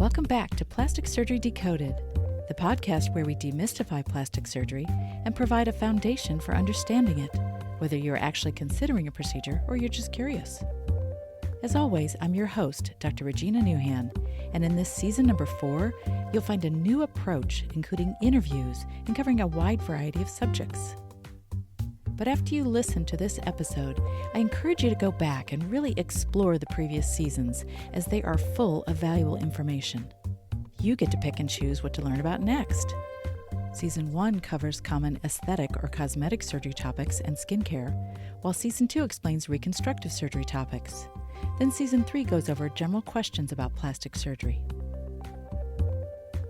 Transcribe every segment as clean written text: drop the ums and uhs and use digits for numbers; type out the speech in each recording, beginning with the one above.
Welcome back to Plastic Surgery Decoded, the podcast where we demystify plastic surgery and provide a foundation for understanding it, whether you're actually considering a procedure or you're just curious. As always, I'm your host, Dr. Regina Nouhan, and in this season number 4, you'll find a new approach, including interviews and covering a wide variety of subjects. But after you listen to this episode, I encourage you to go back and really explore the previous seasons, as they are full of valuable information. You get to pick and choose what to learn about next. Season 1 covers common aesthetic or cosmetic surgery topics and skincare, while Season 2 explains reconstructive surgery topics. Then Season 3 goes over general questions about plastic surgery.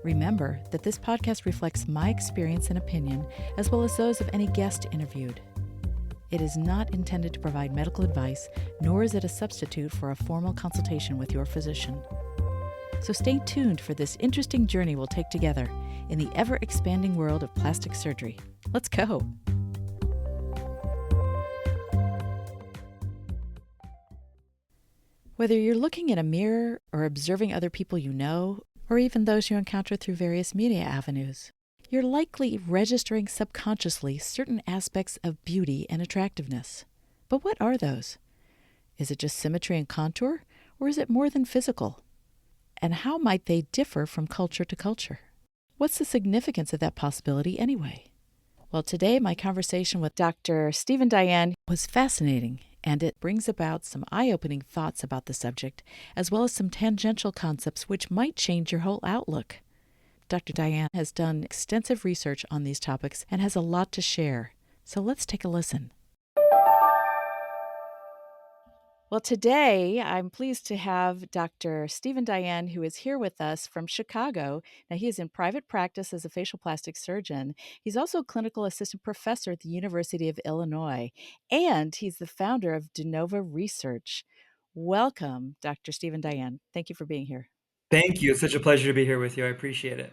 Remember that this podcast reflects my experience and opinion, as well as those of any guest interviewed. It is not intended to provide medical advice, nor is it a substitute for a formal consultation with your physician. So stay tuned for this interesting journey we'll take together in the ever-expanding world of plastic surgery. Let's go! Whether you're looking in a mirror or observing other people you know, or even those you encounter through various media avenues, you're likely registering subconsciously certain aspects of beauty and attractiveness. But what are those? Is it just symmetry and contour, or is it more than physical? And how might they differ from culture to culture? What's the significance of that possibility anyway? Well, today my conversation with Dr. Stephen Dayan was fascinating, and it brings about some eye-opening thoughts about the subject, as well as some tangential concepts which might change your whole outlook. Dr. Dayan has done extensive research on these topics and has a lot to share. So let's take a listen. Well, today I'm pleased to have Dr. Stephen Dayan, who is here with us from Chicago. Now, he is in private practice as a facial plastic surgeon. He's also a clinical assistant professor at the University of Illinois, and he's the founder of De Novo Research. Welcome, Dr. Stephen Dayan. Thank you for being here. Thank you. It's such a pleasure to be here with you. I appreciate it.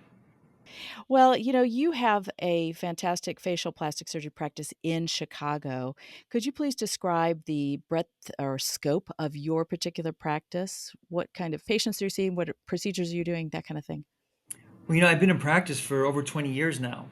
Well, you have a fantastic facial plastic surgery practice in Chicago. Could you please describe the breadth or scope of your particular practice? What kind of patients are you seeing? What procedures are you doing? That kind of thing. Well, I've been in practice for over 20 years now,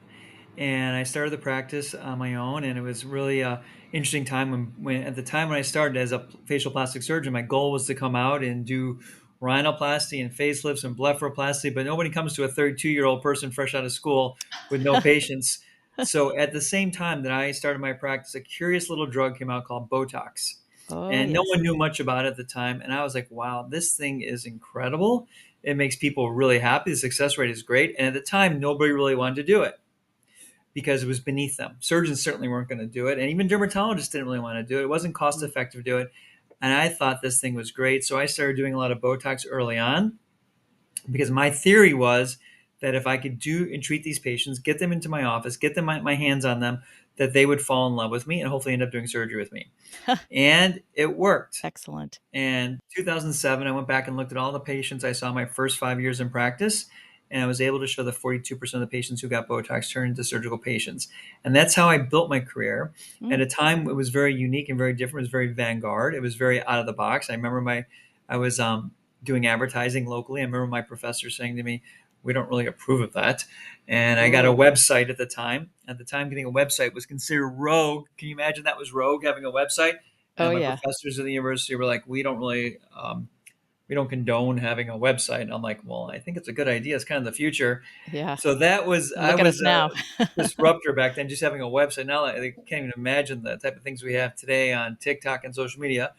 and I started the practice on my own, and it was really a interesting time when at the time when I started as a facial plastic surgeon, my goal was to come out and do rhinoplasty and facelifts and blepharoplasty, but nobody comes to a 32-year-old person fresh out of school with no patience. So at the same time that I started my practice, a curious little drug came out called Botox. Oh, And no yes. one knew much about it at the time. And I was like, wow, this thing is incredible. It makes people really happy. The success rate is great. And at the time, nobody really wanted to do it because it was beneath them. Surgeons certainly weren't going to do it. And even dermatologists didn't really want to do it. It wasn't cost effective to do it. And I thought this thing was great. So I started doing a lot of Botox early on because my theory was that if I could do and treat these patients, get them into my office, get them my hands on them, that they would fall in love with me and hopefully end up doing surgery with me. And it worked. Excellent. And 2007, I went back and looked at all the patients I saw my first 5 years in practice, and I was able to show that 42% of the patients who got Botox turned into surgical patients. And that's how I built my career. At a time, it was very unique and very different. It was very vanguard. It was very out of the box. I remember I was doing advertising locally. I remember my professor saying to me, "We don't really approve of that." And I got a website at the time. At the time, getting a website was considered rogue. Can you imagine that was rogue, having a website? Oh, And my yeah. professors at the university were like, we don't condone having a website. And I'm like, well, I think it's a good idea. It's kind of the future. Yeah. So I Look at us was now. a disruptor back then, just having a website. Now I can't even imagine the type of things we have today on TikTok and social media.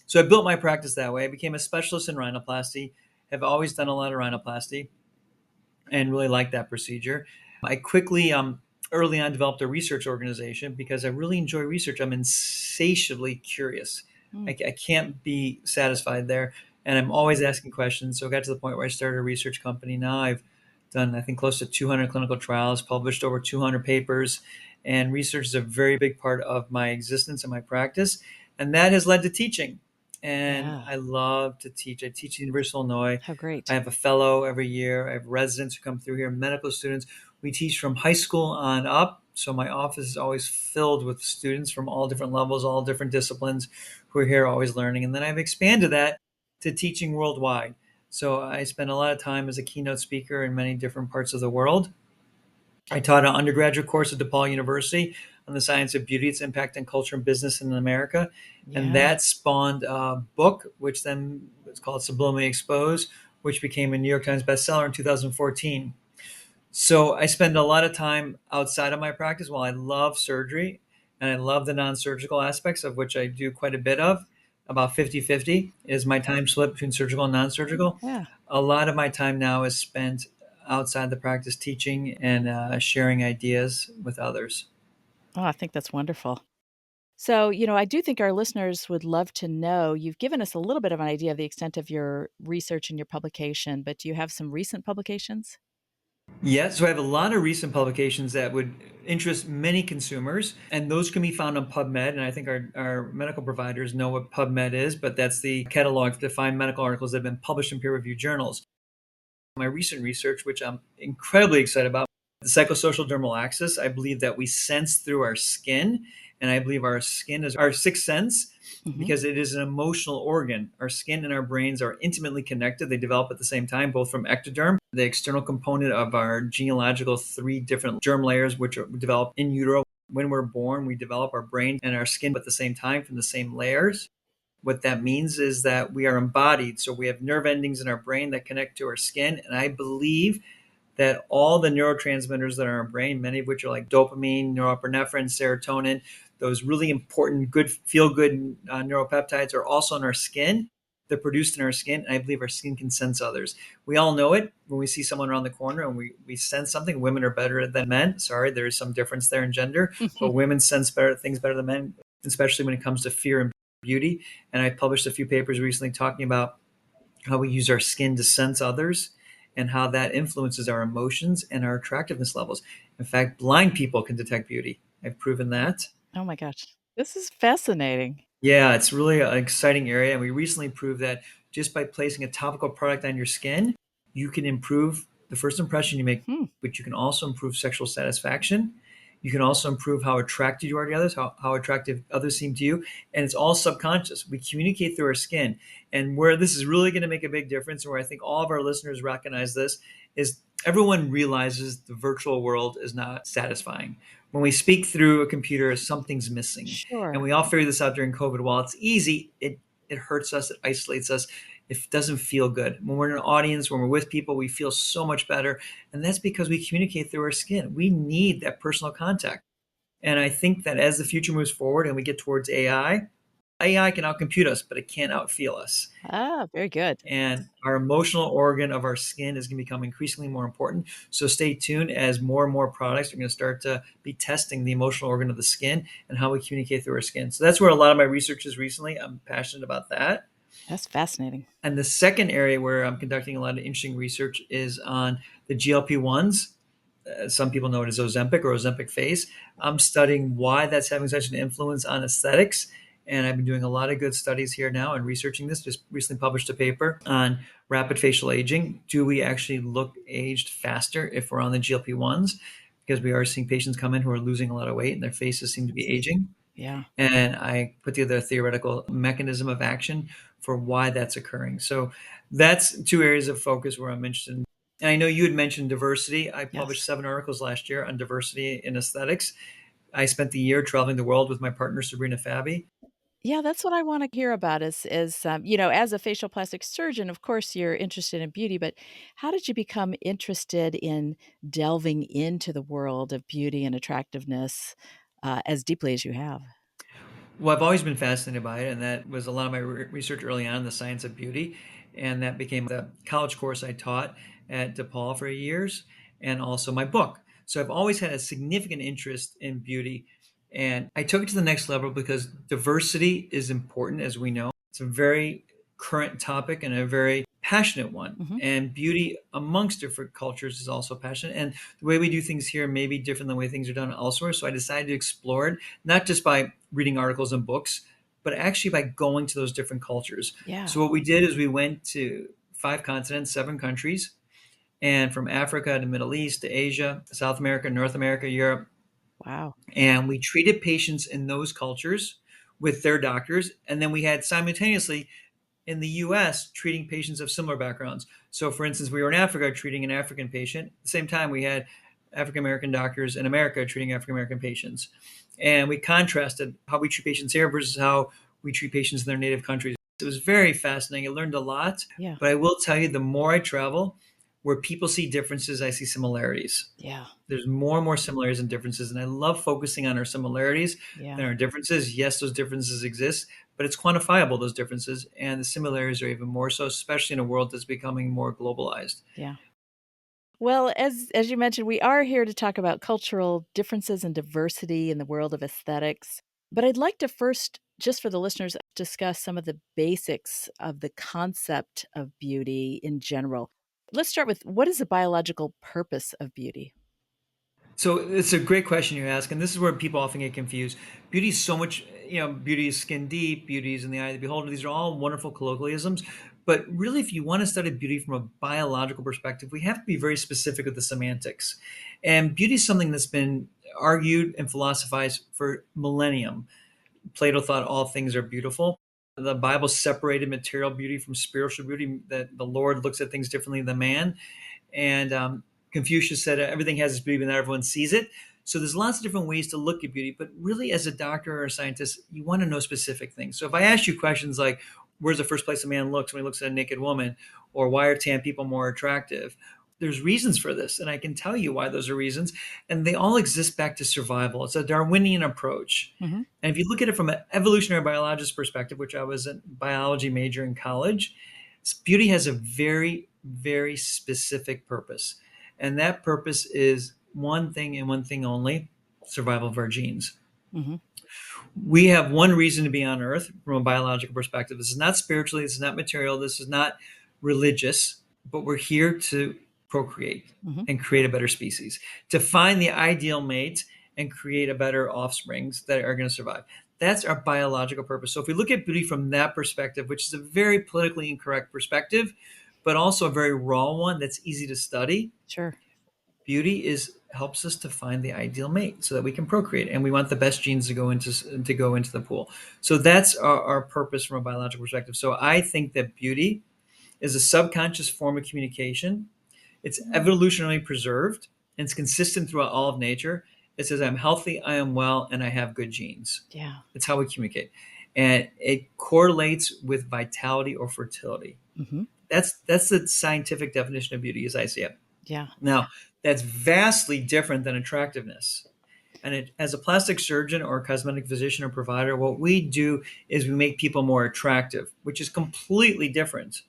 So I built my practice that way. I became a specialist in rhinoplasty, have always done a lot of rhinoplasty and really liked that procedure. I quickly, early on, developed a research organization because I really enjoy research. I'm insatiably curious. I can't be satisfied there. And I'm always asking questions. So I got to the point where I started a research company. Now I've done, I think, close to 200 clinical trials, published over 200 papers. And research is a very big part of my existence and my practice. And that has led to teaching. And Yeah. I love to teach. I teach at the University of Illinois. How great. I have a fellow every year. I have residents who come through here, medical students. We teach from high school on up. So my office is always filled with students from all different levels, all different disciplines who are here always learning. And then I've expanded that to teaching worldwide. So I spent a lot of time as a keynote speaker in many different parts of the world. I taught an undergraduate course at DePaul University on the science of beauty, its impact on culture and business in America. And Yeah. that spawned a book, which then was called Sublimely Exposed, which became a New York Times bestseller in 2014. So I spend a lot of time outside of my practice. While I love surgery and I love the non-surgical aspects, of which I do quite a bit of, about 50-50 is my time split between surgical and non-surgical. Yeah. A lot of my time now is spent outside the practice teaching and sharing ideas with others. Oh, I think that's wonderful. So, I do think our listeners would love to know. You've given us a little bit of an idea of the extent of your research and your publication, but do you have some recent publications? Yeah, so I have a lot of recent publications that would interest many consumers, and those can be found on PubMed. And I think our medical providers know what PubMed is, but that's the catalog to find medical articles that have been published in peer reviewed journals. My recent research, which I'm incredibly excited about, the psychosocial dermal axis. I believe that we sense through our skin, and I believe our skin is our sixth sense Hmm. because it is an emotional organ. Our skin and our brains are intimately connected. They develop at the same time, both from ectoderm, the external component of our genealogical three different germ layers, which are developed in utero. When we're born, we develop our brain and our skin at the same time from the same layers. What that means is that we are embodied. So we have nerve endings in our brain that connect to our skin. And I believe that all the neurotransmitters that are in our brain, many of which are like dopamine, norepinephrine, serotonin, those really important, good, feel good neuropeptides are also in our skin. They're produced in our skin. And I believe our skin can sense others. We all know it when we see someone around the corner and we sense something. Women are better than men. Sorry, there is some difference there in gender, but women sense things better than men, especially when it comes to fear and beauty. And I published a few papers recently talking about how we use our skin to sense others and how that influences our emotions and our attractiveness levels. In fact, blind people can detect beauty. I've proven that. Oh my gosh. This is fascinating. Yeah, it's really an exciting area. And we recently proved that just by placing a topical product on your skin, you can improve the first impression you make, Hmm. but you can also improve sexual satisfaction. You can also improve how attracted you are to others, how attractive others seem to you. And it's all subconscious. We communicate through our skin. And where this is really going to make a big difference, and where I think all of our listeners recognize this, is everyone realizes the virtual world is not satisfying. When we speak through a computer, something's missing. And Sure. we all figured this out during COVID. While it's easy, it hurts us, it isolates us, it doesn't feel good. When we're in an audience, when we're with people, we feel so much better. And that's because we communicate through our skin. We need that personal contact. And I think that as the future moves forward and we get towards AI can outcompute us, but it can't outfeel us. Ah, very good. And our emotional organ of our skin is going to become increasingly more important. So stay tuned as more and more products are going to start to be testing the emotional organ of the skin and how we communicate through our skin. So that's where a lot of my research is recently. I'm passionate about that. That's fascinating. And the second area where I'm conducting a lot of interesting research is on the GLP-1s. Some people know it as Ozempic or Ozempic face. I'm studying why that's having such an influence on aesthetics. And I've been doing a lot of good studies here now and researching this. Just recently published a paper on rapid facial aging. Do we actually look aged faster if we're on the GLP-1s? Because we are seeing patients come in who are losing a lot of weight and their faces seem to be aging. Yeah. And I put together a theoretical mechanism of action for why that's occurring. So that's two areas of focus where I'm interested in. And I know you had mentioned diversity. I published Yes. 7 articles last year on diversity in aesthetics. I spent the year traveling the world with my partner Sabrina Fabi. Yeah, that's what I wanna hear about as a facial plastic surgeon, of course, you're interested in beauty, but how did you become interested in delving into the world of beauty and attractiveness, as deeply as you have? Well, I've always been fascinated by it, and that was a lot of my research early on, the science of beauty, and that became the college course I taught at DePaul for years, and also my book. So I've always had a significant interest in beauty, and I took it to the next level because diversity is important, as we know. It's a very current topic and a very passionate one, Mhm. and beauty amongst different cultures is also passionate. And the way we do things here may be different than the way things are done elsewhere. So I decided to explore it not just by reading articles and books, but actually by going to those different cultures. Yeah. So what we did is we went to 5 continents, 7 countries, and from Africa to Middle East to Asia, South America, North America, Europe, Wow. and we treated patients in those cultures with their doctors, and then we had simultaneously in the US treating patients of similar backgrounds. So, for instance, we were in Africa treating an African patient. At the same time, we had African American doctors in America treating African American patients. And we contrasted how we treat patients here versus how we treat patients in their native countries. It was very fascinating. I learned a lot, Yeah. but I will tell you the more I travel, where people see differences, I see similarities. Yeah. There's more and more similarities and differences, and I love focusing on our similarities Yeah. than our differences. Yes, those differences exist, but it's quantifiable, those differences, and the similarities are even more so, especially in a world that's becoming more globalized. Yeah. Well, as you mentioned, we are here to talk about cultural differences and diversity in the world of aesthetics. But I'd like to first, just for the listeners, discuss some of the basics of the concept of beauty in general. Let's start with, what is the biological purpose of beauty? So it's a great question you ask, and this is where people often get confused. Beauty is so much, beauty is skin deep, beauty is in the eye of the beholder. These are all wonderful colloquialisms, but really, if you want to study beauty from a biological perspective, we have to be very specific with the semantics. And beauty is something that's been argued and philosophized for millennium. Plato thought all things are beautiful. The Bible separated material beauty from spiritual beauty, that the Lord looks at things differently than man. And Confucius said everything has its beauty, but not everyone sees it. So there's lots of different ways to look at beauty, but really, as a doctor or a scientist, you want to know specific things. So if I ask you questions like, "Where's the first place a man looks when he looks at a naked woman?" or "Why are tan people more attractive?" There's reasons for this, and I can tell you why those are reasons, and they all exist back to survival. It's a Darwinian approach. Hmm. And if you look at it from an evolutionary biologist perspective, which I was a biology major in college, beauty has a very, very specific purpose. And that purpose is one thing and one thing only: survival of our genes. Hmm. We have one reason to be on earth from a biological perspective. This is not spiritually, this is not material, this is not religious, but we're here to procreate Hmm. and create a better species, to find the ideal mate and create a better offsprings that are going to survive. That's our biological purpose. So if we look at beauty from that perspective, which is a very politically incorrect perspective, but also a very raw one that's easy to study, Sure. beauty is helps us to find the ideal mate so that we can procreate, and we want the best genes to go into the pool. So that's our purpose from a biological perspective. So I think that beauty is a subconscious form of communication. It's evolutionarily preserved, and it's consistent throughout all of nature. It says, "I'm healthy, I am well, and I have good genes." Yeah. It's how we communicate, and it correlates with vitality or fertility. Hmm. That's the scientific definition of beauty as I see it. Yeah. Now, that's vastly different than attractiveness. And as a plastic surgeon or a cosmetic physician or provider, what we do is we make people more attractive, which is completely different.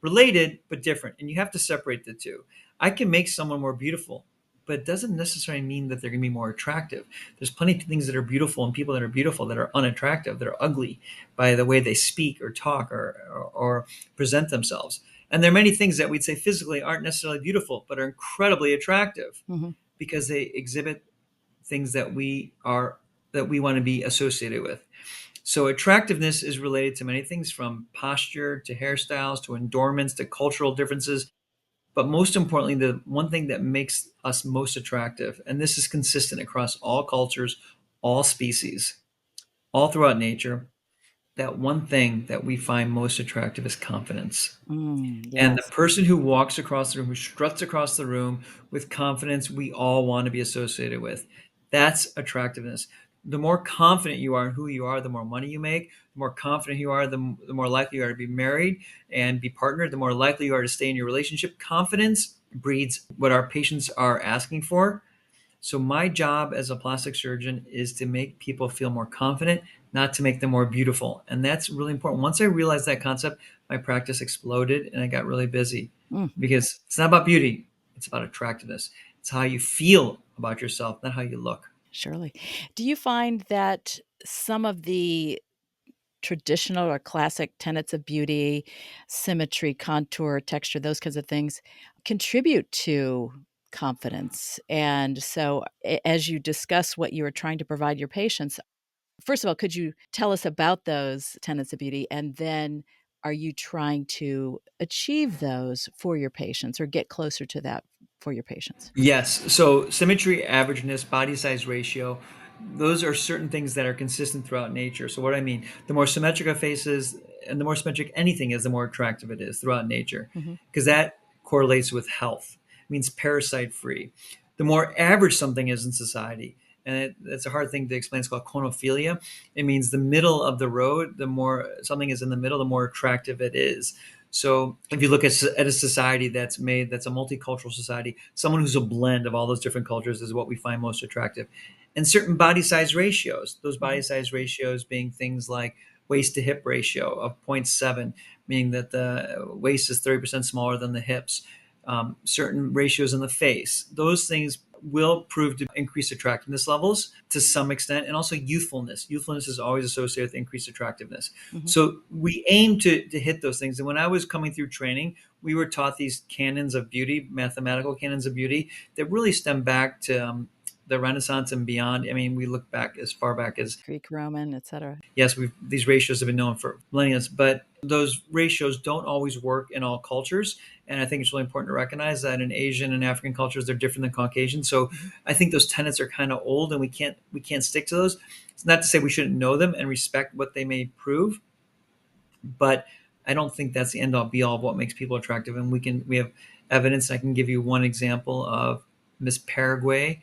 Related, but different. And you have to separate the two. I can make someone more beautiful, but it doesn't necessarily mean that they're going to be more attractive. There's plenty of things that are beautiful and people that are beautiful that are unattractive, that are ugly by the way they speak or talk or present themselves. And there are many things that we'd say physically aren't necessarily beautiful, but are incredibly attractive Hmm. because they exhibit things that we want to be associated with. So attractiveness is related to many things, from posture to hairstyles to endorments to cultural differences. But most importantly, the one thing that makes us most attractive, and this is consistent across all cultures, all species, all throughout nature, that one thing that we find most attractive is confidence. And the Yes. person who walks across the room, who struts across the room with confidence, we all want to be associated with. That's attractiveness. The more confident you are in who you are, the more money you make. The more confident you are, the more likely you are to be married and be partnered. The more likely you are to stay in your relationship. Confidence breeds what our patients are asking for. So my job as a plastic surgeon is to make people feel more confident, not to make them more beautiful. And that's really important. Once I realized that concept, my practice exploded and I got really busy, Mm, because it's not about beauty, it's about attractiveness. It's how you feel about yourself, not how you look. surely. Do you find that some of the traditional or classic tenets of beauty, symmetry, contour, texture, those kinds of things, contribute to confidence? And so, as you discuss what you are trying to provide your patients, first of all, could you tell us about those tenets of beauty? And then, are you trying to achieve those for your patients or get closer to that for your patients? Yes. So symmetry, averageness, body size ratio, those are certain things that are consistent throughout nature. So what I mean, the more symmetric a face is, and the more symmetric anything is, the more attractive it is throughout nature, Hmm. because that correlates with health. It means parasite free. The more average something is in society, and it's a hard thing to explain. It's called conophilia. It means the middle of the road. The more something is in the middle, the more attractive it is. So if you look at a society that's a multicultural society, someone who's a blend of all those different cultures is what we find most attractive. And certain body size ratios, those Hmm. body size ratios being things like waist to hip ratio of zero point 0.7, meaning that the waist is 30% smaller than the hips. Certain ratios in the face, those things will prove to increase attractiveness levels to some extent, and also youthfulness. Youthfulness is always associated with increased attractiveness. Hmm. So we aim to hit those things. And when I was coming through training, we were taught these canons of beauty, mathematical canons of beauty, that really stem back to the Renaissance and beyond. I mean, we look back as far back as, Greek, Roman, etc. yes, these ratios have been known for millennia, but those ratios don't always work in all cultures. And I think it's really important to recognize that in Asian and African cultures, they're different than Caucasian. So Hmm. I think those tenets are kind of old, and we can't stick to those. It's not to say we shouldn't know them and respect what they may prove, but I don't think that's the end all be all of what makes people attractive. And we have evidence. I can give you one example of Miss Paraguay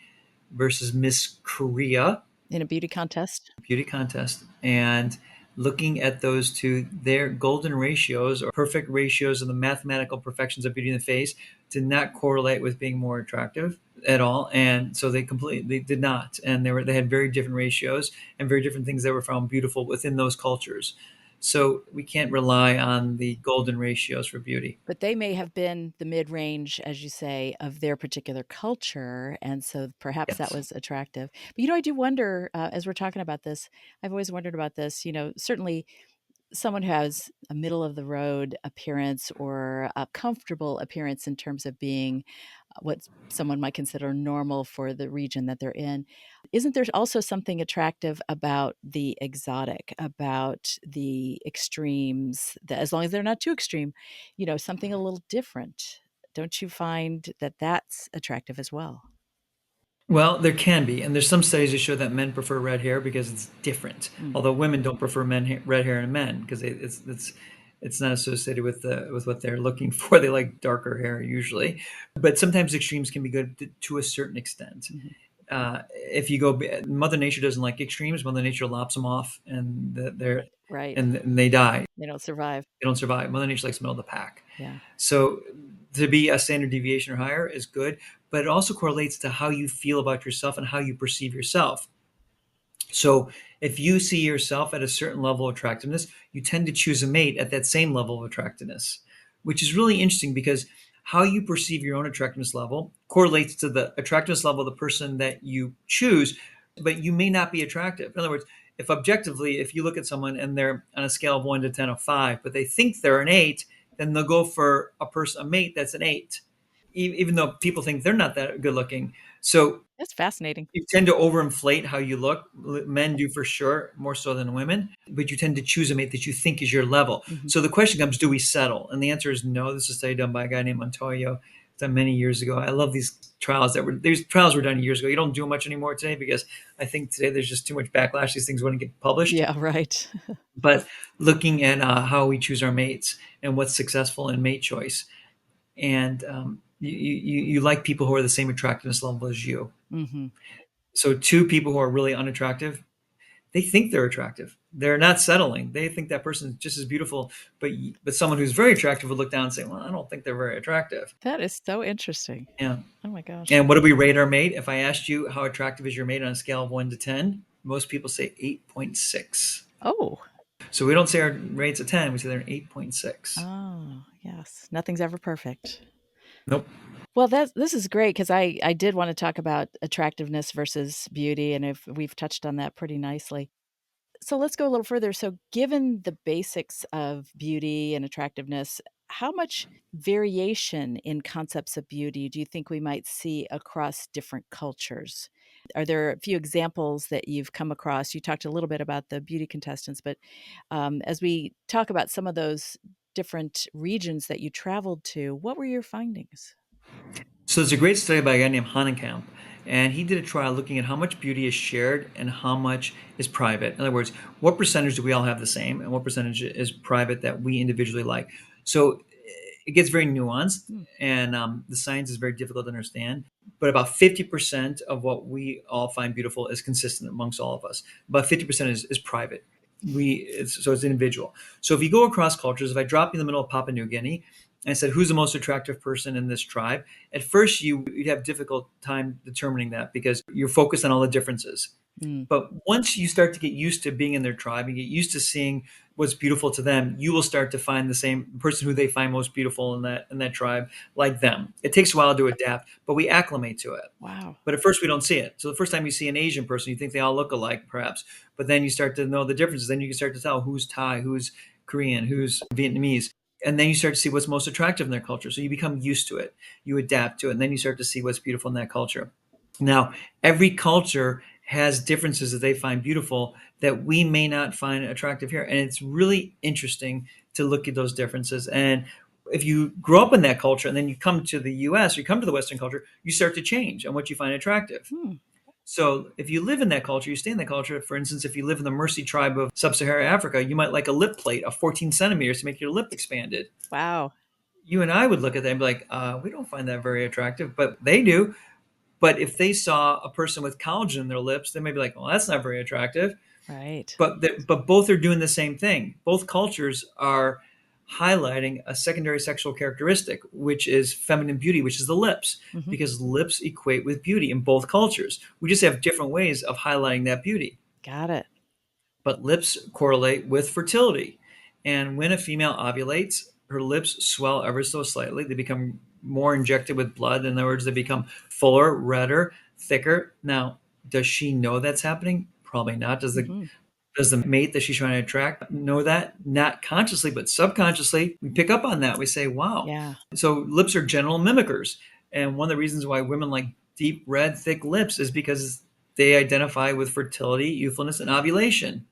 versus Miss Korea In a beauty contest. beauty contest, and looking at those two, their golden ratios or perfect ratios of the mathematical perfections of beauty in the face did not correlate with being more attractive at all. And so they did not, and they had very different ratios and very different things that were found beautiful within those cultures. So we can't rely on the golden ratios for beauty. But they may have been the mid-range, as you say, of their particular culture, and so perhaps that Yes. was attractive. But, you know, I do wonder, as we're talking about this, I've always wondered about this, you know, certainly someone who has a middle of the road appearance or a comfortable appearance in terms of being what someone might consider normal for the region that they're in. Isn't there also something attractive about the exotic, about the extremes, that as long as they're not too extreme, you know, something a little different? Don't you find that that's attractive as well? Well, there can be, and there's some studies that show that men prefer red hair because it's different. Mm. Although women don't prefer red hair in men because it's not associated with what they're looking for. They like darker hair usually, but sometimes extremes can be good to a certain extent. Mhm. If you go, Mother Nature doesn't like extremes. Mother Nature lops them off, and they're Right. and they die. They don't survive. They don't survive. Mother Nature likes the middle of the pack. Yeah. So to be a standard deviation or higher is good, but it also correlates to how you feel about yourself and how you perceive yourself. So if you see yourself at a certain level of attractiveness, you tend to choose a mate at that same level of attractiveness, which is really interesting because how you perceive your own attractiveness level correlates to the attractiveness level of the person that you choose, but you may not be attractive. In other words, if objectively, if you look at someone and they're on a scale of 1 to 10 of 5, but they think they're an 8, then they'll go for a mate that's an 8, even though people think they're not that good looking. So That's fascinating. you tend to overinflate how you look. Men do for sure, more so than women, but you tend to choose a mate that you think is your level. Mhm. So the question comes, do we settle? And the answer is no. This is a study done by a guy named Montoya, done many years ago. I love these trials were done years ago. You don't do them much anymore today because I think today there's just too much backlash. These things wouldn't get published. Yeah, right. But looking at how we choose our mates and what's successful in mate choice, and you like people who are the same attractiveness level as you. Mhm. So two people who are really unattractive, they think they're attractive. They're not settling. They think that person is just as beautiful, but someone who's very attractive would look down and say, "Well, I don't think they're very attractive." That is so interesting. Yeah. Oh my gosh. And what do we rate our mate? If I asked you how attractive is your mate on a scale of 1 to 10, most people say 8.6. Oh. So we don't say our rate's a 10, we say they're an 8.6. Oh, yes. Nothing's ever perfect. Nope. Well, this is great because I did want to talk about attractiveness versus beauty, and if we've touched on that pretty nicely. So let's go a little further. So, given the basics of beauty and attractiveness, how much variation in concepts of beauty do you think we might see across different cultures? Are there a few examples that you've come across? You talked a little bit about the beauty contestants, but as we talk about some of those different regions that you traveled to, what were your findings? So there's a great study by a guy named Hanekamp, and he did a trial looking at how much beauty is shared and how much is private. In other words, what percentage do we all have the same, and what percentage is private that we individually like? So it gets very nuanced, Hmm. and the science is very difficult to understand. But about 50% of what we all find beautiful is consistent amongst all of us. About 50% is private. So it's individual. So if you go across cultures, if I drop you in the middle of Papua New Guinea and said, who's the most attractive person in this tribe? At first, you'd have difficult time determining that because you're focused on all the differences. Mm. But once you start to get used to being in their tribe and get used to seeing what's beautiful to them, you will start to find the same person who they find most beautiful in that tribe like them. It takes a while to adapt, but we acclimate to it. Wow. But at first, we don't see it. So the first time you see an Asian person, you think they all look alike, perhaps. But then you start to know the differences. Then you can start to tell who's Thai, who's Korean, who's Vietnamese. And then you start to see what's most attractive in their culture. So you become used to it, you adapt to it, and then you start to see what's beautiful in that culture. Now, every culture has differences that they find beautiful that we may not find attractive here. And it's really interesting to look at those differences. And if you grow up in that culture and then you come to the US or you come to the Western culture, you start to change on what you find attractive. Hmm. So if you live in that culture, you stay in that culture. For instance, if you live in the Mersey tribe of sub-Saharan Africa, you might like a lip plate of 14 centimeters to make your lip expanded. Wow. You and I would look at that and be like, we don't find that very attractive, but they do. But if they saw a person with collagen in their lips, they may be like, well, that's not very attractive. Right. But both are doing the same thing. Both cultures are highlighting a secondary sexual characteristic, which is feminine beauty, which is the lips, Hmm. because lips equate with beauty in both cultures. We just have different ways of highlighting that beauty. Got it. But lips correlate with fertility. And when a female ovulates, her lips swell ever so slightly. They become more injected with blood. In other words, they become fuller, redder, thicker. Now, does she know that's happening? Probably not. Hmm. Does the mate that she's trying to attract know that? Not consciously, but subconsciously, we pick up on that. We say, wow. Yeah. So lips are general mimickers. And one of the reasons why women like deep, red, thick lips is because they identify with fertility, youthfulness, and ovulation.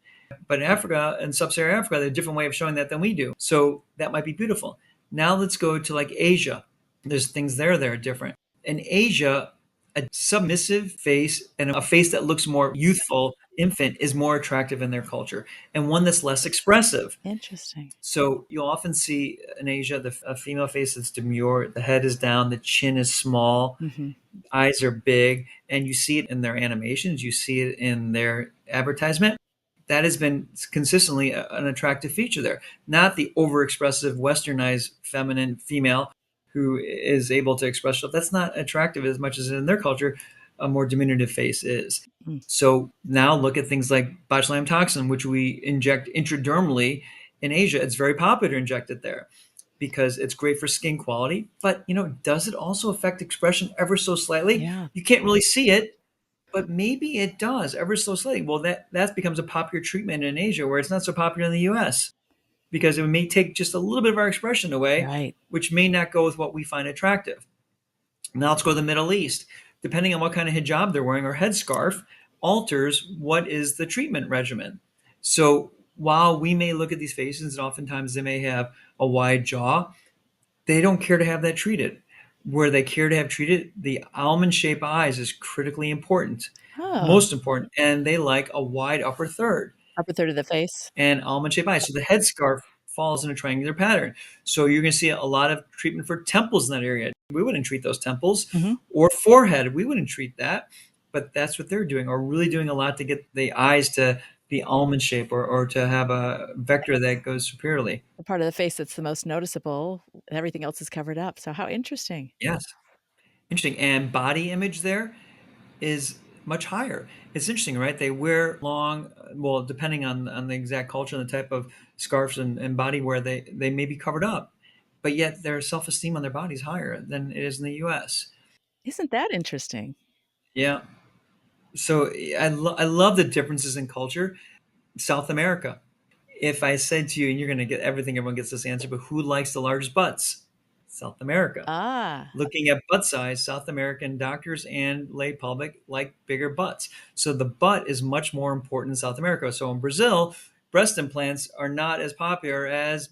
But in Africa and sub-Saharan Africa, they have a different way of showing that than we do. So that might be beautiful. Now let's go to like Asia. There's things there that are different. In Asia, a submissive face and a face that looks more youthful, infant, is more attractive in their culture, and one that's less expressive. Interesting. So you'll often see in Asia a female face that's demure, the head is down, the chin is small, Hmm. eyes are big, and you see it in their animations, you see it in their advertisement. That has been consistently an attractive feature there. Not the overexpressive, westernized feminine female who is able to express herself. That's not attractive as much as in their culture a more diminutive face is. Mm. So now look at things like botulinum toxin, which we inject intradermally in Asia. It's very popular to inject it there because it's great for skin quality. But does it also affect expression ever so slightly? Yeah. You can't really see it, but maybe it does ever so slightly. Well, that becomes a popular treatment in Asia where it's not so popular in the US because it may take just a little bit of our expression away, Right. which may not go with what we find attractive. Now let's go to the Middle East. Depending on what kind of hijab they're wearing or headscarf, alters what is the treatment regimen. So while we may look at these faces and oftentimes they may have a wide jaw, they don't care to have that treated. Where they care to have treated, the almond shaped eyes is critically important, Oh, most important, and they like a wide upper third upper third of the face. and almond shaped eyes. So the headscarf falls in a triangular pattern. So you're going to see a lot of treatment for temples in that area. We wouldn't treat those temples Hmm. or forehead. We wouldn't treat that, but that's what they're doing, or really doing a lot to get the eyes to be almond shape or to have a vector that goes superiorly. The part of the face that's the most noticeable, everything else is covered up. So how interesting. Yes. Interesting. And body image there is much higher. It's interesting, right? They wear long, well, depending on the exact culture and the type of scarves and body wear, they may be covered up, but yet their self-esteem on their body is higher than it is in the US. Isn't that interesting? Yeah. So I love the differences in culture. South America. If I said to you, and you're going to get everything, everyone gets this answer, but who likes the largest butts? South America. Ah, Looking at butt size, South American doctors and lay public like bigger butts. So the butt is much more important in South America. So in Brazil, breast implants are not as popular as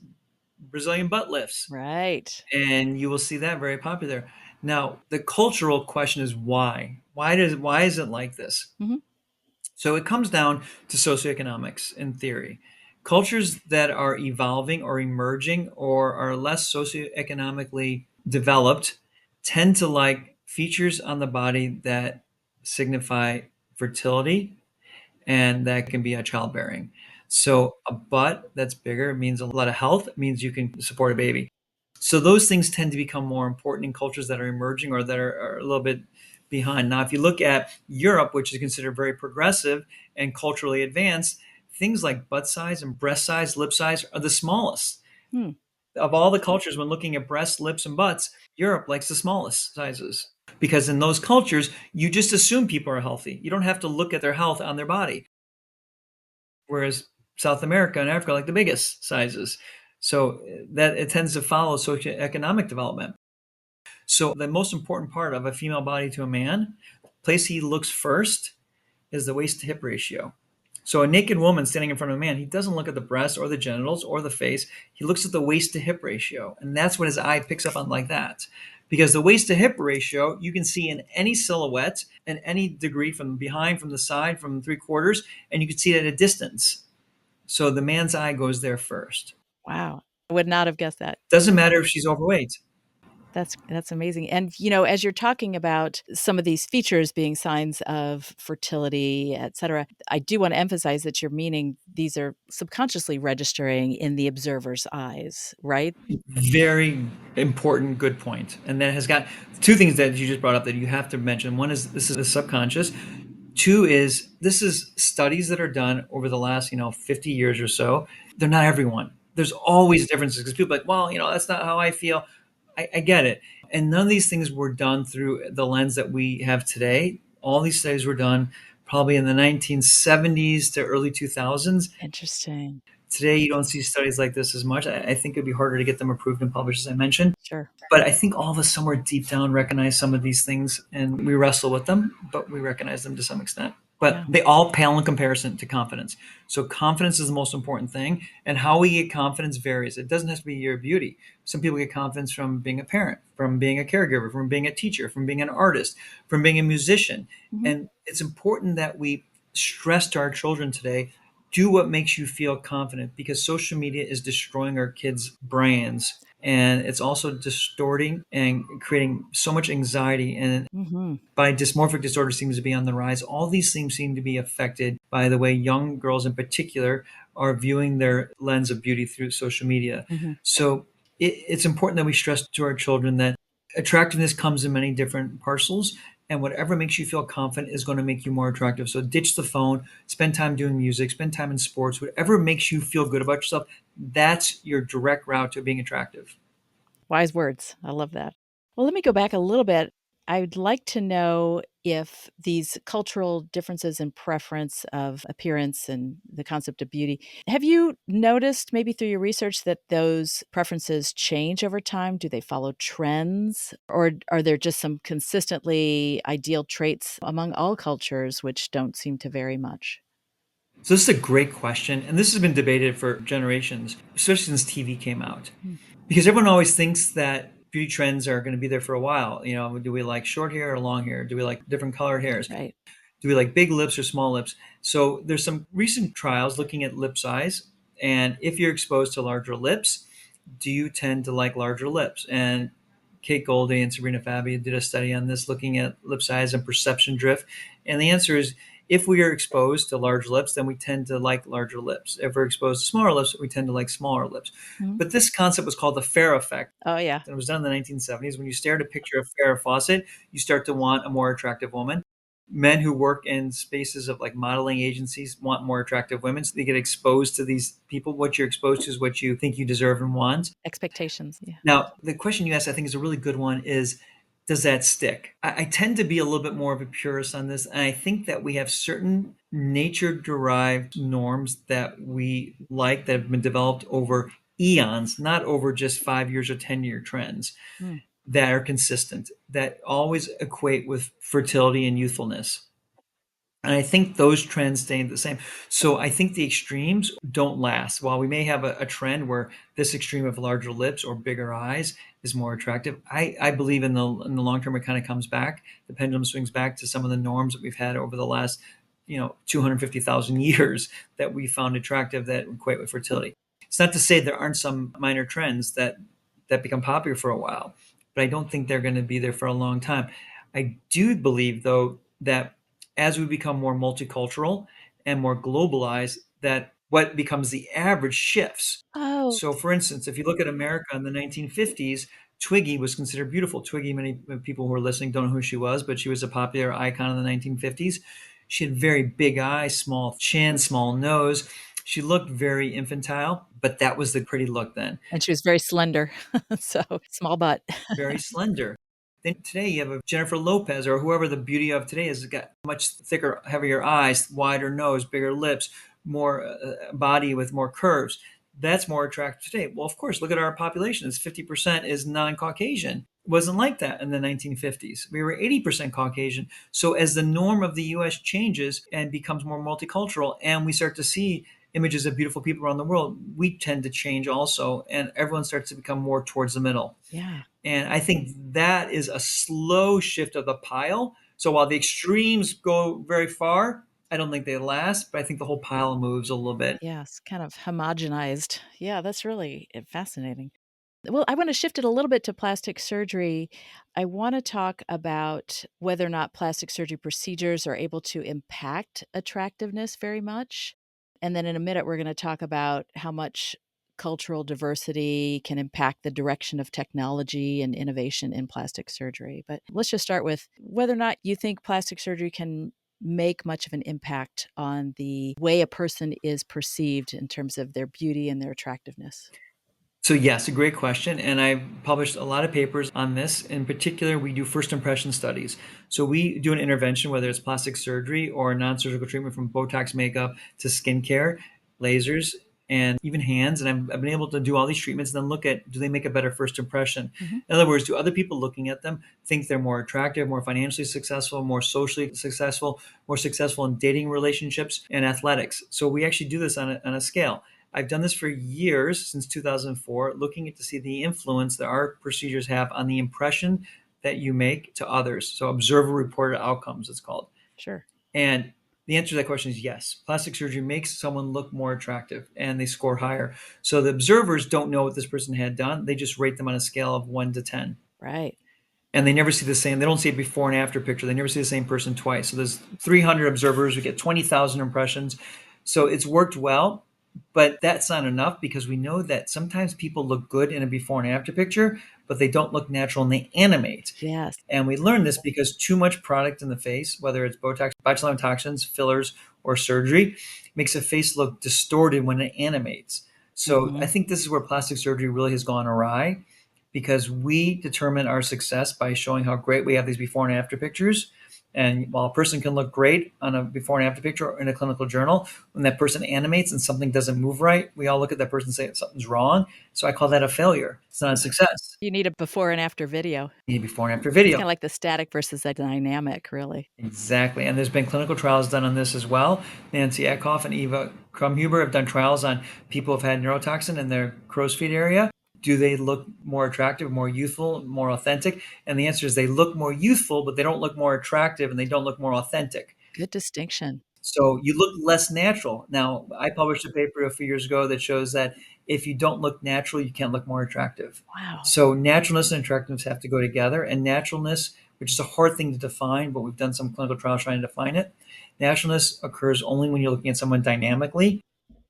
Brazilian butt lifts. right. And you will see that very popular. Now, the cultural question is why? Why is it like this? Hmm. So it comes down to socioeconomics in theory. Cultures that are evolving or emerging or are less socioeconomically developed tend to like features on the body that signify fertility and that can be a childbearing. So a butt that's bigger means a lot of health, means you can support a baby. So those things tend to become more important in cultures that are emerging or that are a little bit behind. Now, if you look at Europe, which is considered very progressive and culturally advanced, things like butt size and breast size, lip size are the smallest. Hmm. Of all the cultures, when looking at breasts, lips, and butts, Europe likes the smallest sizes. Because in those cultures, you just assume people are healthy. You don't have to look at their health on their body. Whereas South America and Africa like the biggest sizes. So that it tends to follow socioeconomic development. So the most important part of a female body to a man, place he looks first is the waist to hip ratio. So a naked woman standing in front of a man, he doesn't look at the breast or the genitals or the face. He looks at the waist to hip ratio. And that's what his eye picks up on like that. Because the waist to hip ratio, you can see in any silhouette and any degree from behind, from the side, from three quarters, and you can see it at a distance. So the man's eye goes there first. Wow. I would not have guessed that. Doesn't matter if she's overweight. That's amazing. And, as you're talking about some of these features being signs of fertility, et cetera, I do want to emphasize that you're meaning these are subconsciously registering in the observer's eyes, right? Very important, good point. And that has got two things that you just brought up that you have to mention. One is this is the subconscious. Two is this is studies that are done over the last 50 years or so. They're not everyone. There's always differences because people are like, well, that's not how I feel. I get it. And none of these things were done through the lens that we have today. All these studies were done probably in the 1970s to early 2000s. Interesting. Today, you don't see studies like this as much. I think it'd be harder to get them approved and published, as I mentioned. Sure. But I think all of us somewhere deep down recognize some of these things and we wrestle with them, but we recognize them to some extent. But Yeah. they all pale in comparison to confidence. So confidence is the most important thing. And how we get confidence varies. It doesn't have to be your beauty. Some people get confidence from being a parent, from being a caregiver, from being a teacher, from being an artist, from being a musician. Mhm. And it's important that we stress to our children today, do what makes you feel confident because social media is destroying our kids' brains and it's also distorting and creating so much anxiety and Mhm. by dysmorphic disorder seems to be on the rise. All these things seem to be affected by the way young girls in particular are viewing their lens of beauty through social media. Mhm. So it's important that we stress to our children that attractiveness comes in many different parcels and whatever makes you feel confident is going to make you more attractive. So ditch the phone, spend time doing music, spend time in sports, whatever makes you feel good about yourself. That's your direct route to being attractive. Wise words. I love that. Well, let me go back a little bit. I'd like to know if these cultural differences in preference of appearance and the concept of beauty, have you noticed maybe through your research that those preferences change over time? Do they follow trends? Or are there just some consistently ideal traits among all cultures which don't seem to vary much? So this is a great question, and this has been debated for generations, especially since TV came out. Hmm. Because everyone always thinks that beauty trends are going to be there for a while. Do we like short hair or long hair? Do we like different colored hairs? Right. Do we like big lips or small lips? So there's some recent trials looking at lip size, and if you're exposed to larger lips, do you tend to like larger lips? And Kate Goldie and Sabrina Fabi did a study on this, looking at lip size and perception drift. And the answer is, if we are exposed to large lips, then we tend to like larger lips. If we're exposed to smaller lips, we tend to like smaller lips. Mhm. But this concept was called the Farrah effect. Oh, yeah. And it was done in the 1970s. When you stare at a picture of Farrah Fawcett, you start to want a more attractive woman. Men who work in spaces of like modeling agencies want more attractive women. So they get exposed to these people. What you're exposed to is what you think you deserve and want. Expectations. Yeah. Now, the question you asked, I think, is a really good one is, does that stick? I tend to be a little bit more of a purist on this. And I think that we have certain nature derived norms that we like that have been developed over eons, not over just 5 years or 10-year trends Mm. that are consistent, that always equate with fertility and youthfulness. And I think those trends stay the same. So I think the extremes don't last. While we may have a trend where this extreme of larger lips or bigger eyes is more attractive, I believe in the long term it kind of comes back. The pendulum swings back to some of the norms that we've had over the last 250,000 years that we found attractive that equate with fertility. It's not to say there aren't some minor trends that become popular for a while, but I don't think they're going to be there for a long time. I do believe though that as we become more multicultural and more globalized, that what becomes the average shifts. Oh, So, for instance, if you look at America in the 1950s, Twiggy was considered beautiful. Twiggy, many people who are listening don't know who she was, but she was a popular icon in the 1950s. She had very big eyes, small chin, small nose. She looked very infantile, but that was the pretty look then. and she was very slender, so small butt. Very slender. Then today you have a Jennifer Lopez or whoever the beauty of today is, got much thicker, heavier eyes, wider nose, bigger lips, more body with more curves. That's more attractive today. Well, of course, look at our population. It's 50% is non-Caucasian. It wasn't like that in the 1950s. We were 80% Caucasian. So as the norm of the US changes and becomes more multicultural and we start to see images of beautiful people around the world, we tend to change also and everyone starts to become more towards the middle. Yeah, And I think that is a slow shift of the pile. So while the extremes go very far, I don't think they last, but I think the whole pile moves a little bit. yes, kind of homogenized. Yeah, that's really fascinating. Well, I want to shift it a little bit to plastic surgery. I want to talk about whether or not plastic surgery procedures are able to impact attractiveness very much. And then in a minute, we're going to talk about how much cultural diversity can impact the direction of technology and innovation in plastic surgery. But let's just start with whether or not you think plastic surgery can make much of an impact on the way a person is perceived in terms of their beauty and their attractiveness. So yes, a great question. And I've published a lot of papers on this. In particular, we do first impression studies. So we do an intervention, whether it's plastic surgery or non-surgical treatment from Botox makeup to skincare, lasers, and even hands. And I've been able to do all these treatments and then look at, do they make a better first impression? Mhm. In other words, do other people looking at them think they're more attractive, more financially successful, more socially successful, more successful in dating relationships and athletics? So we actually do this on a scale. I've done this for years, since 2004, looking at to see the influence that our procedures have on the impression that you make to others. So observer reported outcomes, it's called. Sure. And the answer to that question is yes. Plastic surgery makes someone look more attractive and they score higher. So the observers don't know what this person had done. They just rate them on a scale of 1 to 10. Right. And they never see the same, they don't see a before and after picture. They never see the same person twice. So there's 300 observers, we get 20,000 impressions. So it's worked well, but that's not enough because we know that sometimes people look good in a before and after picture, but they don't look natural and they animate. Yes. And we learn this because too much product in the face, whether it's Botox, botulinum toxins, fillers, or surgery, makes a face look distorted when it animates. So I Mhm. think this is where plastic surgery really has gone awry because we determine our success by showing how great we have these before and after pictures. And while a person can look great on a before and after picture or in a clinical journal, when that person animates and something doesn't move right, we all look at that person and say something's wrong. So I call that a failure. It's not a success. You need a before and after video. You need before and after It's video. kinda like the static versus the dynamic, really. Exactly. And there's been clinical trials done on this as well. Nancy Eckhoff and Eva Krumhuber have done trials on people who've had neurotoxin in their crow's feet area. Do they look more attractive, more youthful, more authentic? And the answer is they look more youthful, but they don't look more attractive and they don't look more authentic. Good distinction. So you look less natural. Now, I published a paper a few years ago that shows that if you don't look natural, you can't look more attractive. Wow. So naturalness and attractiveness have to go together. And naturalness, which is a hard thing to define, but we've done some clinical trials trying to define it. Naturalness occurs only when you're looking at someone dynamically.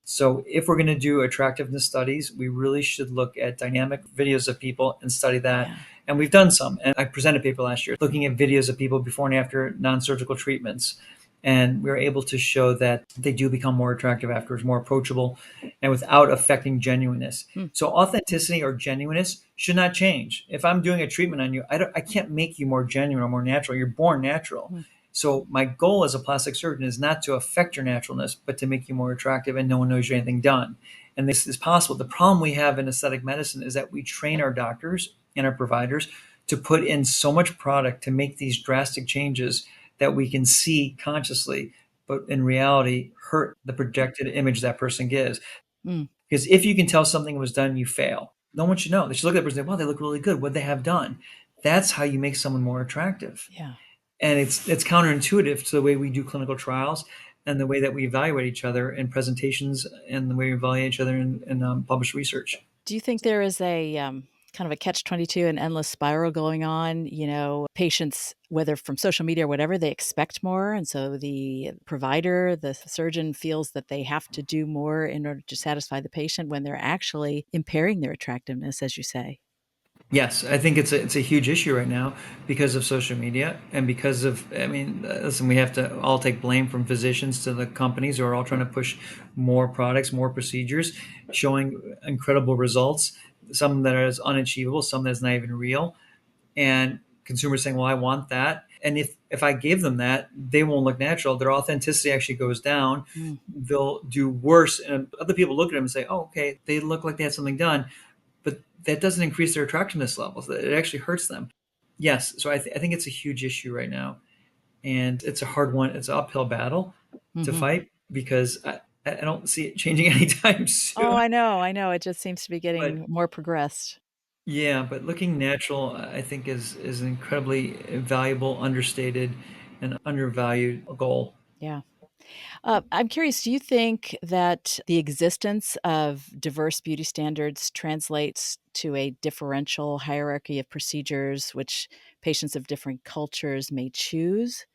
So if we're going to do attractiveness studies, we really should look at dynamic videos of people and study that. Yeah. And we've done some. And I presented a paper last year looking at videos of people before and after non-surgical treatments. And we were able to show that they do become more attractive afterwards, more approachable, and without affecting genuineness. Hmm. So authenticity or genuineness should not change. If I'm doing a treatment on you, I can't make you more genuine or more natural. You're born natural. Hmm. So my goal as a plastic surgeon is not to affect your naturalness, but to make you more attractive and no one knows you're anything done. And this is possible. The problem we have in aesthetic medicine is that we train our doctors and our providers to put in so much product to make these drastic changes that we can see consciously, but in reality hurt the projected image that person gives. Mm, Because if you can tell something was done, you fail. No one should know. They should look at that person and say, wow, they look really good. What they have done. That's how you make someone more attractive. yeah. And it's counterintuitive to the way we do clinical trials and the way that we evaluate each other in presentations and the way we evaluate each other in published research. Do you think there is a kind of a catch-22, an endless spiral going on? Patients, whether from social media or whatever, they expect more. And so the provider, the surgeon feels that they have to do more in order to satisfy the patient when they're actually impairing their attractiveness, as you say. Yes, I think it's a huge issue right now because of social media and because of, I mean, listen, we have to all take blame from physicians to the companies who are all trying to push more products, more procedures, showing incredible results, some that is unachievable, some that's not even real, and consumers saying, "Well, I want that." And if I give them that, they won't look natural. Their authenticity actually goes down. Mm, They'll do worse, and other people look at them and say, "Oh, okay, they look like they had something done." But that doesn't increase their attractiveness levels. It actually hurts them. Yes, so I think it's a huge issue right now, and it's a hard one. It's an uphill battle to mhm. fight because I don't see it changing anytime Oh, soon. I know, it just seems to be But getting more progressed. yeah, but looking natural, I think is an incredibly valuable, understated, and undervalued goal. Yeah. I'm curious, do you think that the existence of diverse beauty standards translates to a differential hierarchy of procedures which patients of different cultures may choose?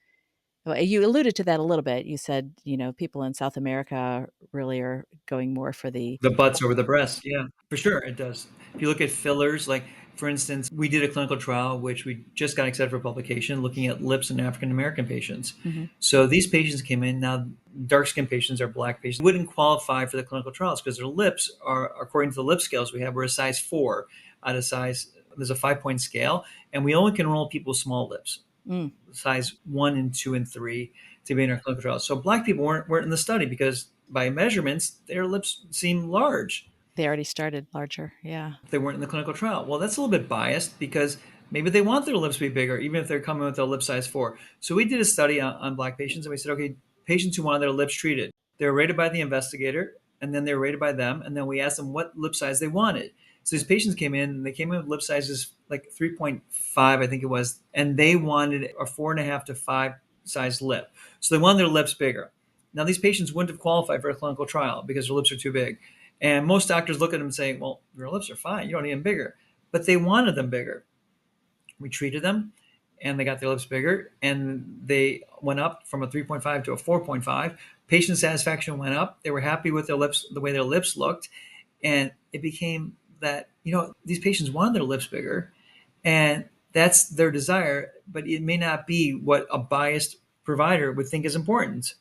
Well, you alluded to that a little bit. You said, people in South America really are going more for the. The butts over the breasts, yeah, for sure, it does. If you look at fillers, like for instance, we did a clinical trial which we just got accepted for publication, looking at lips in African American patients. Mhm, So these patients came in. Now, dark skinned patients or black patients wouldn't qualify for the clinical trials because their lips are, according to the lip scales we have, we're a size 4 out of size. There's a 5 point scale, and we only can enroll people with small lips, mm. size 1 and 2 and 3, to be in our clinical trials. So black people weren't in the study because by measurements their lips seem large. They already started larger, yeah. They weren't in the clinical trial. Well, that's a little bit biased because maybe they want their lips to be bigger, even if they're coming with a lip size 4. So we did a study on black patients, and we said, okay, patients who wanted their lips treated, they were rated by the investigator, and then they were rated by them, and then we asked them what lip size they wanted. So these patients came in, and they came in with lip sizes like 3.5, I think it was, and they wanted a 4.5 to 5 size lip. So they wanted their lips bigger. Now, these patients wouldn't have qualified for a clinical trial because their lips are too big. And most doctors look at them and say, well, your lips are fine. You don't need them bigger. But they wanted them bigger. We treated them and they got their lips bigger and they went up from a 3.5 to a 4.5. Patient satisfaction went up. They were happy with their lips, the way their lips looked. And it became that, these patients wanted their lips bigger and that's their desire, but it may not be what a biased provider would think is important.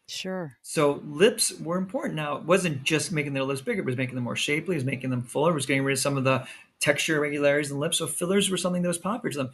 Sure. So lips were important. Now, it wasn't just making their lips bigger, it was making them more shapely, it was making them fuller, it was getting rid of some of the texture irregularities in the lips. So fillers were something that was popular to them.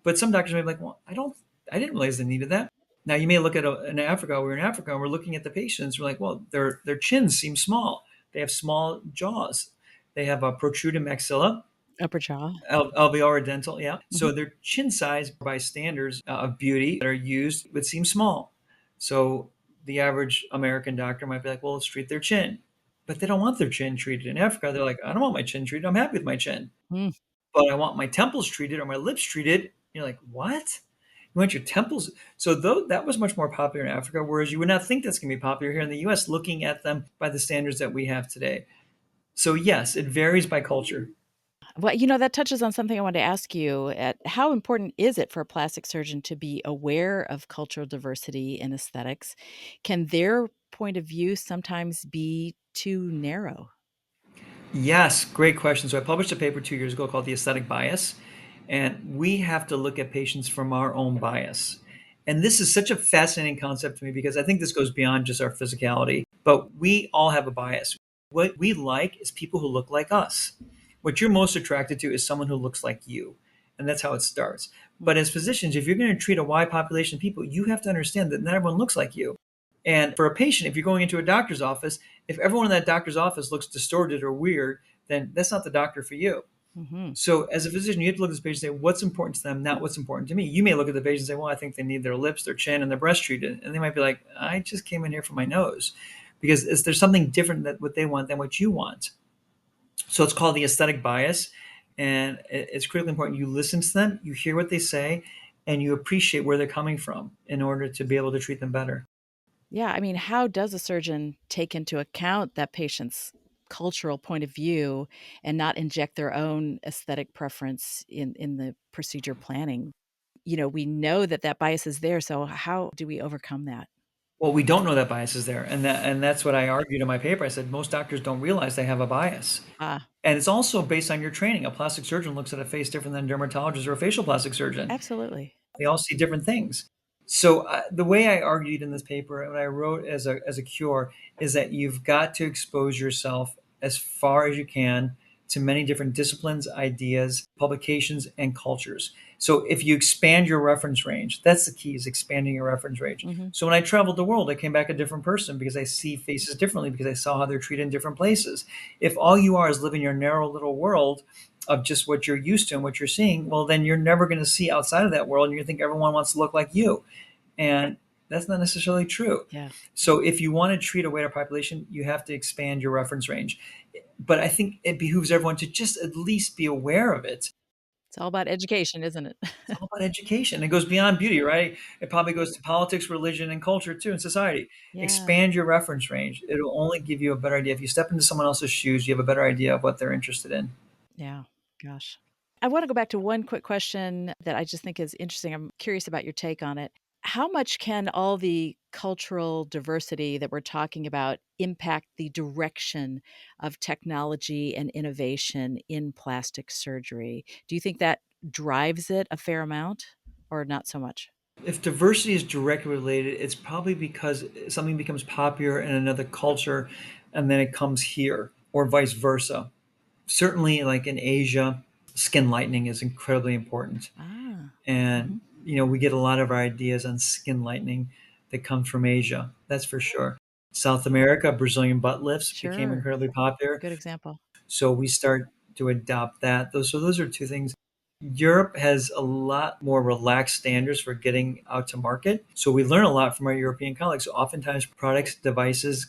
But some doctors may be like, well, I didn't realize they needed that. Now you may look at in Africa, we're in Africa, and we're looking at the patients, we're like, well, their chins seem small. They have small jaws. They have a protruding maxilla, Upper jaw. alveolar dental, yeah. Mhm. So their chin size by standards of beauty that are used would seem small. So the average American doctor might be like, well, let's treat their chin. But they don't want their chin treated. In Africa, they're like, I don't want my chin treated. I'm happy with my chin. Mm, But I want my temples treated or my lips treated. You're like, what? You want your temples? So that was much more popular in Africa, whereas you would not think that's going to be popular here in the US, looking at them by the standards that we have today. So yes, it varies by culture. well, that touches on something I wanted to ask you. How important is it for a plastic surgeon to be aware of cultural diversity in aesthetics? Can their point of view sometimes be too narrow? Yes, great question. So I published a paper 2 years ago called The Aesthetic Bias, and we have to look at patients from our own bias. And this is such a fascinating concept to me because I think this goes beyond just our physicality, but we all have a bias. What we like is people who look like us. What you're most attracted to is someone who looks like you. And that's how it starts. Mm, But as physicians, if you're going to treat a wide population of people, you have to understand that not everyone looks like you. And for a patient, if you're going into a doctor's office, if everyone in that doctor's office looks distorted or weird, then that's not the doctor for you. Mm-hmm. So as a physician, you have to look at this patient and say, what's important to them, not what's important to me. You may look at the patient and say, well, I think they need their lips, their chin, and their breast treated. And they might be like, I just came in here for my nose. Because there's something different that what they want than what you want. So it's called the aesthetic bias. And it's critically important. You listen to them, you hear what they say, and you appreciate where they're coming from in order to be able to treat them better. Yeah, I mean, how does a surgeon take into account that patient's cultural point of view and not inject their own aesthetic preference in the procedure planning? We know that that bias is there, so how do we overcome that? Well, we don't know that bias is there. And that's what I argued in my paper. I said most doctors don't realize they have a bias. Ah, And it's also based on your training. A plastic surgeon looks at a face different than a dermatologist or a facial plastic surgeon. absolutely. They all see different things. So the way I argued in this paper, and what I wrote as a cure, is that you've got to expose yourself as far as you can to many different disciplines, ideas, publications, and cultures. So if you expand your reference range, that's the key, is expanding your reference range. Hmm. So when I traveled the world, I came back a different person because I see faces differently because I saw how they're treated in different places. If all you are is living your narrow little world of just what you're used to and what you're seeing, well, then you're never going to see outside of that world, and you think everyone wants to look like you. And that's not necessarily true. Yeah. So if you want to treat a wider population, you have to expand your reference range. But I think it behooves everyone to just at least be aware of it. It's all about education, isn't it? It's all about education. It goes beyond beauty, right? It probably goes to politics, religion, and culture too, and society. Yeah. Expand your reference range. It'll only give you a better idea. If you step into someone else's shoes, you have a better idea of what they're interested in. Yeah. Gosh. I want to go back to one quick question that I just think is interesting. I'm curious about your take on it. How much can all the cultural diversity that we're talking about impact the direction of technology and innovation in plastic surgery? Do you think that drives it a fair amount or not so much? If diversity is directly related, it's probably because something becomes popular in another culture and then it comes here, or vice versa. Certainly, like in Asia, skin lightening is incredibly important. Ah, And, hmm, we get a lot of our ideas on skin lightening that comes from Asia. That's for sure. South America, Brazilian butt lifts became sure. incredibly popular. Good example. So we start to adopt that. Those are two things. Europe has a lot more relaxed standards for getting out to market. So we learn a lot from our European colleagues. So oftentimes products, devices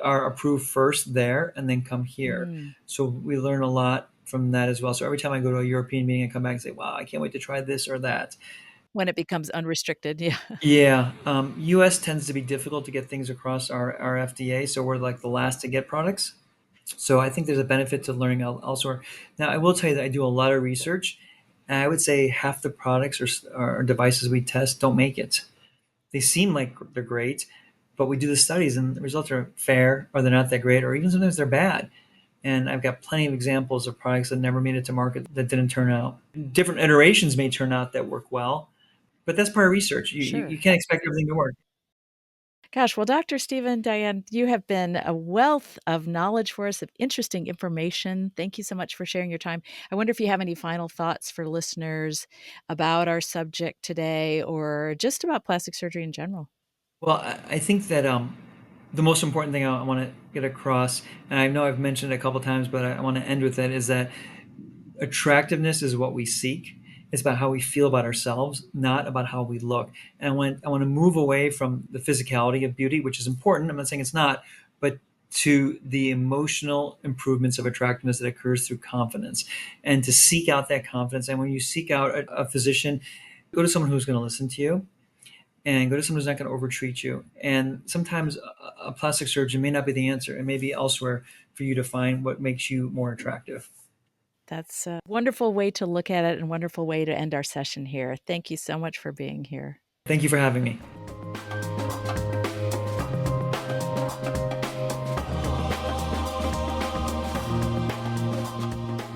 are approved first there and then come here. Mm. So we learn a lot from that as well. So every time I go to a European meeting, I come back and say, wow, I can't wait to try this or that. When it becomes unrestricted. Yeah. Yeah, US tends to be difficult to get things across our FDA. So we're like the last to get products. So I think there's a benefit to learning elsewhere. Now, I will tell you that I do a lot of research, and I would say half the products or devices we test don't make it. They seem like they're great, but we do the studies, and the results are fair, or they're not that great, or even sometimes they're bad. And I've got plenty of examples of products that never made it to market that didn't turn out. Different iterations may turn out that work well, but that's part of research. You Sure. can't expect everything to work. Gosh, well, Dr. Stephen, Dayan, you have been a wealth of knowledge for us, of interesting information. Thank you so much for sharing your time. I wonder if you have any final thoughts for listeners about our subject today or just about plastic surgery in general. Well, I think that the most important thing I want to get across, and I know I've mentioned it a couple times, but I want to end with it, is that attractiveness is what we seek. It's about how we feel about ourselves, not about how we look. And I want to move away from the physicality of beauty, which is important. I'm not saying it's not, but to the emotional improvements of attractiveness that occurs through confidence, and to seek out that confidence. And when you seek out a physician, go to someone who's going to listen to you, and go to someone who's not going to overtreat you. And sometimes a plastic surgeon may not be the answer. It may be elsewhere for you to find what makes you more attractive. That's a wonderful way to look at it and wonderful way to end our session here. Thank you so much for being here. Thank you for having me.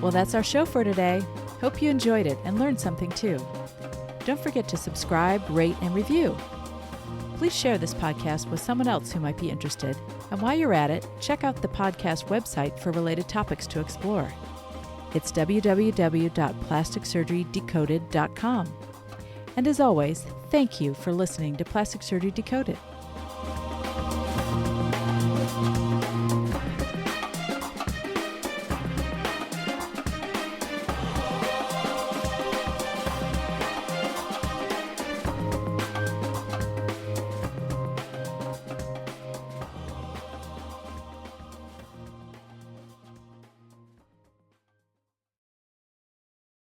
Well, that's our show for today. Hope you enjoyed it and learned something too. Don't forget to subscribe, rate, and review. Please share this podcast with someone else who might be interested. And while you're at it, check out the podcast website for related topics to explore. It's www.plasticsurgerydecoded.com. And as always, thank you for listening to Plastic Surgery Decoded.